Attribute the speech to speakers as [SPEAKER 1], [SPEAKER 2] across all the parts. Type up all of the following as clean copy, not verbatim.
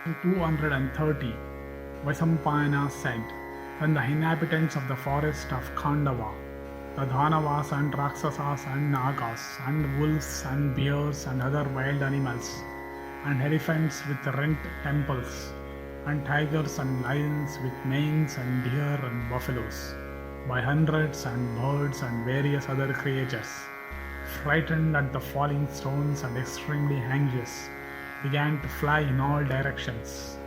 [SPEAKER 1] 230, Vaisampayana said, "When the inhabitants of the forest of Khandava, the Danavas and Rakshasas and Nagas and wolves and bears and other wild animals and elephants with rent temples and tigers and lions with manes and deer and buffaloes, by hundreds and birds and various other creatures, frightened at the falling stones and extremely anxious, began to fly in all directions.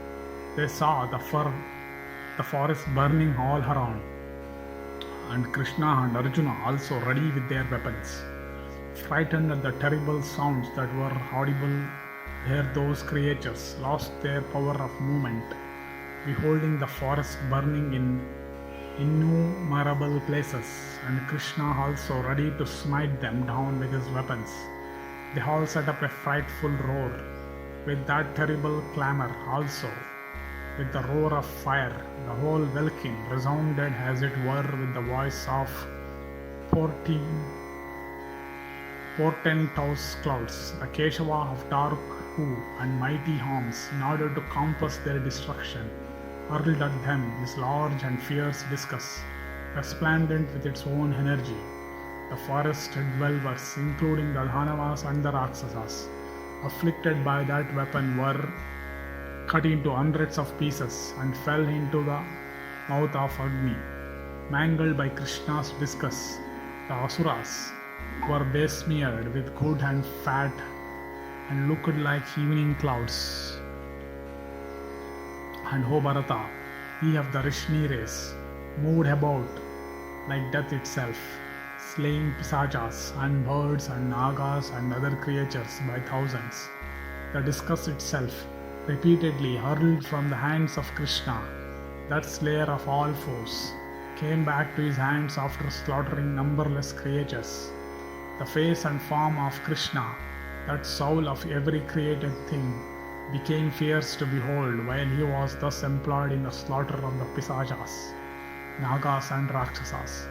[SPEAKER 1] They saw the forest burning all around, and Krishna and Arjuna also ready with their weapons. Frightened at the terrible sounds that were audible there, those creatures lost their power of movement, beholding the forest burning in innumerable places, and Krishna also ready to smite them down with his weapons. They all set up a frightful roar, with that terrible clamor also, with the roar of fire. The whole welkin resounded as it were with the voice of portentous clouds. The Keshava of dark hue and mighty arms, in order to compass their destruction, hurled at them his large and fierce discus, resplendent with its own energy. The forest dwellers, including the Danavas and the Rakshasas, afflicted by that weapon, were cut into hundreds of pieces and fell into the mouth of Agni. Mangled by Krishna's discus, the Asuras were besmeared with good and fat and looked like evening clouds. And O Bharata, he of the Rishni race, moved about like death itself, slaying pisachas and birds and nagas and other creatures by thousands. The discus itself, repeatedly hurled from the hands of Krishna, that slayer of all foes, came back to his hands after slaughtering numberless creatures. The face and form of Krishna, that soul of every created thing, became fierce to behold while he was thus employed in the slaughter of the pisachas, Nagas and Rakshasas.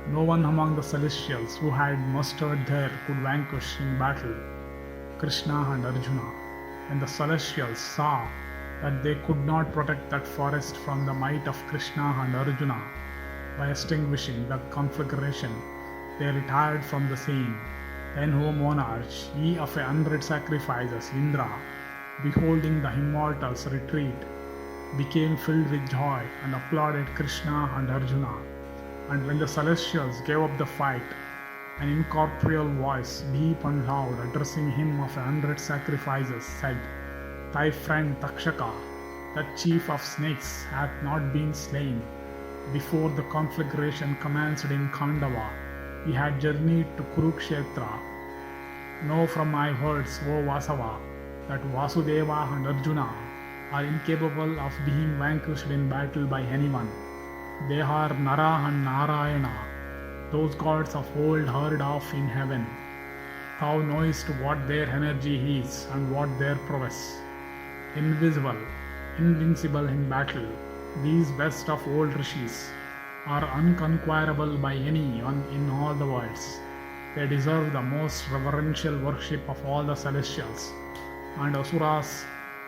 [SPEAKER 1] No one among the celestials who had mustered there could vanquish in battle Krishna and Arjuna. When the celestials saw that they could not protect that forest from the might of Krishna and Arjuna by extinguishing the conflagration, they retired from the scene. Then, O monarch, ye of 100 sacrifices, Indra, beholding the immortals retreat, became filled with joy and applauded Krishna and Arjuna. And when the celestials gave up the fight, an incorporeal voice, deep and loud, addressing him of 100 sacrifices, said, "Thy friend Takshaka, that chief of snakes, hath not been slain. Before the conflagration commenced in Khandava, he had journeyed to Kurukshetra. Know from my words, O Vasava, that Vasudeva and Arjuna are incapable of being vanquished in battle by anyone. They are Nara and Narayana, those gods of old heard of in heaven. Thou knowest what their energy is and what their prowess. Invisible, invincible in battle, these best of old rishis are unconquerable by anyone in all the worlds. They deserve the most reverential worship of all the celestials, and asuras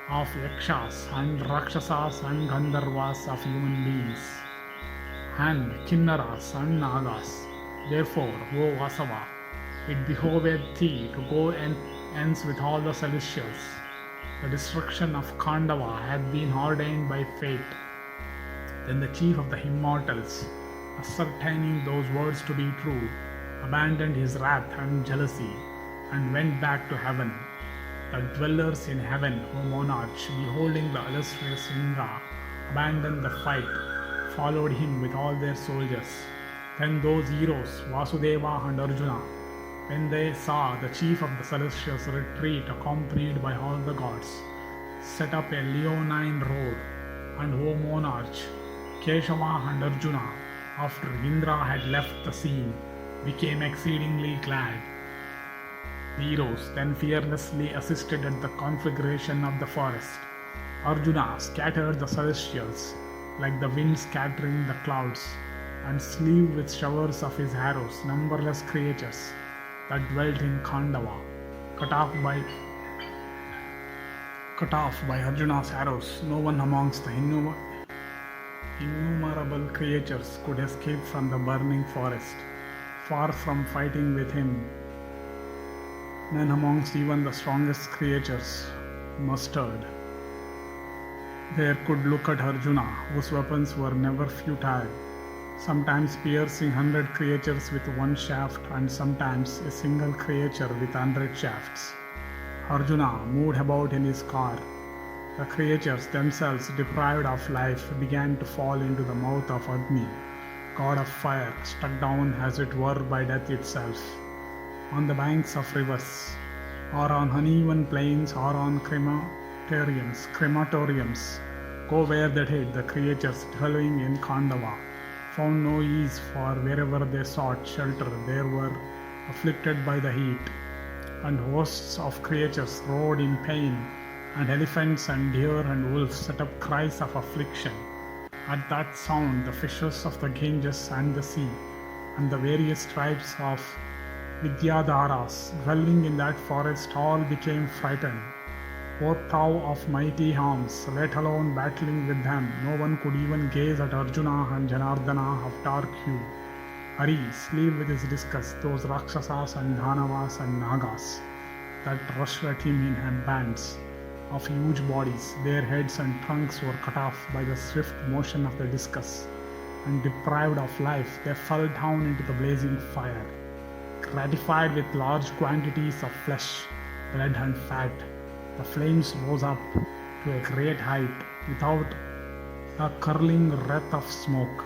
[SPEAKER 1] of yakshas, and rakshasas and gandharvas of human beings, and kinnaras and nagas. Therefore, O Vasava, it behoveth thee to go ends with all the celestials. The destruction of Khandava hath been ordained by fate." Then the chief of the immortals, ascertaining those words to be true, abandoned his wrath and jealousy and went back to heaven. The dwellers in heaven, O monarch, beholding the illustrious Indra abandon the fight, followed him with all their soldiers. Then those heroes, Vasudeva and Arjuna, when they saw the chief of the celestials retreat accompanied by all the gods, set up a leonine roar, and O monarch, Keshava and Arjuna, after Indra had left the scene, became exceedingly glad. The heroes then fearlessly assisted at the conflagration of the forest. Arjuna scattered the celestials like the wind scattering the clouds, and slew with showers of his arrows numberless creatures that dwelt in Khandava, cut off Cut off by Arjuna's arrows, no one amongst the innumerable creatures could escape from the burning forest. Far from fighting with him, none amongst even the strongest creatures mustered there could look at Arjuna, whose weapons were never futile, sometimes piercing 100 creatures with one shaft and sometimes a single creature with 100 shafts. Arjuna moved about in his car. The creatures themselves, deprived of life, began to fall into the mouth of Agni, god of fire, struck down as it were by death itself. On the banks of rivers, or on uneven plains, or on crematoriums, go where they did, the creatures dwelling in Khandava found no ease, for wherever they sought shelter, they were afflicted by the heat, and hosts of creatures roared in pain, and elephants and deer and wolves set up cries of affliction. At that sound, the fishes of the Ganges and the sea, and the various tribes of Vidyadharas dwelling in that forest all became frightened. O thou of mighty arms, let alone battling with them, no one could even gaze at Arjuna and Janardana of dark hue. Hari, sleeve with his discus those Rakshasas and Danavas and Nagas that rushed at him in bands of huge bodies. Their heads and trunks were cut off by the swift motion of the discus, and deprived of life, they fell down into the blazing fire. Gratified with large quantities of flesh, blood and fat, the flames rose up to a great height without a curling wreath of smoke.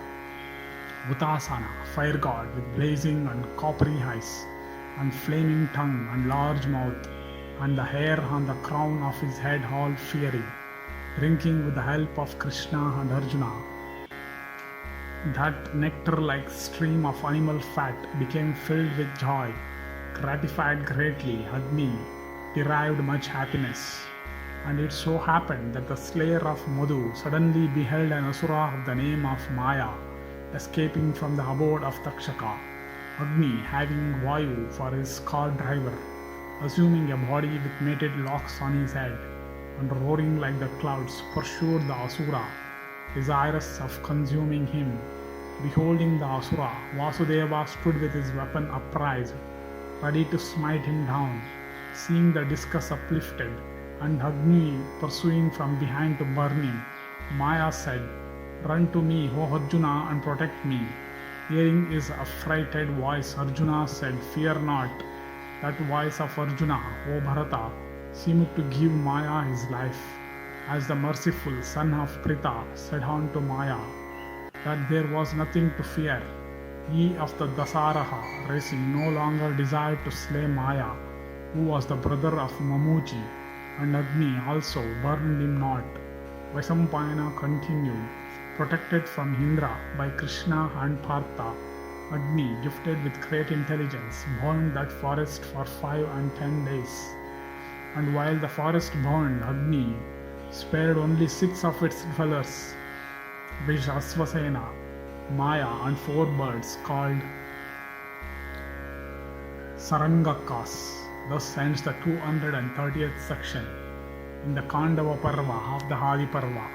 [SPEAKER 1] Bhutasana, fire god with blazing and coppery eyes, and flaming tongue and large mouth, and the hair on the crown of his head all fiery, drinking with the help of Krishna and Arjuna. That nectar-like stream of animal fat became filled with joy. Gratified greatly, Agni derived much happiness. And it so happened that the slayer of Madhu suddenly beheld an asura of the name of Maya escaping from the abode of Takshaka. Agni, having Vayu for his car driver, assuming a body with mated locks on his head, and roaring like the clouds, pursued the asura, desirous of consuming him. Beholding the asura, Vasudeva stood with his weapon upraised, ready to smite him down. Seeing the discus uplifted, and Agni pursuing from behind to burn him, Maya said, "Run to me, O Arjuna, and protect me." Hearing his affrighted voice, Arjuna said, "Fear not." That voice of Arjuna, O Bharata, seemed to give Maya his life, as the merciful son of Pritha said unto Maya that there was nothing to fear. He of the Dasaraha racing no longer desired to slay Maya, who was the brother of Mamuji, and Agni also burned him not. Vaishampayana continued, protected from Indra by Krishna and Partha. Agni, gifted with great intelligence, burned that forest for 5 and 10 days. And while the forest burned, Agni spared only 6 of its dwellers, Vishasvasena, Maya, and 4 birds called Sarangakas. Thus ends the 230th section in the Khandava-Parva of the Adi Parva.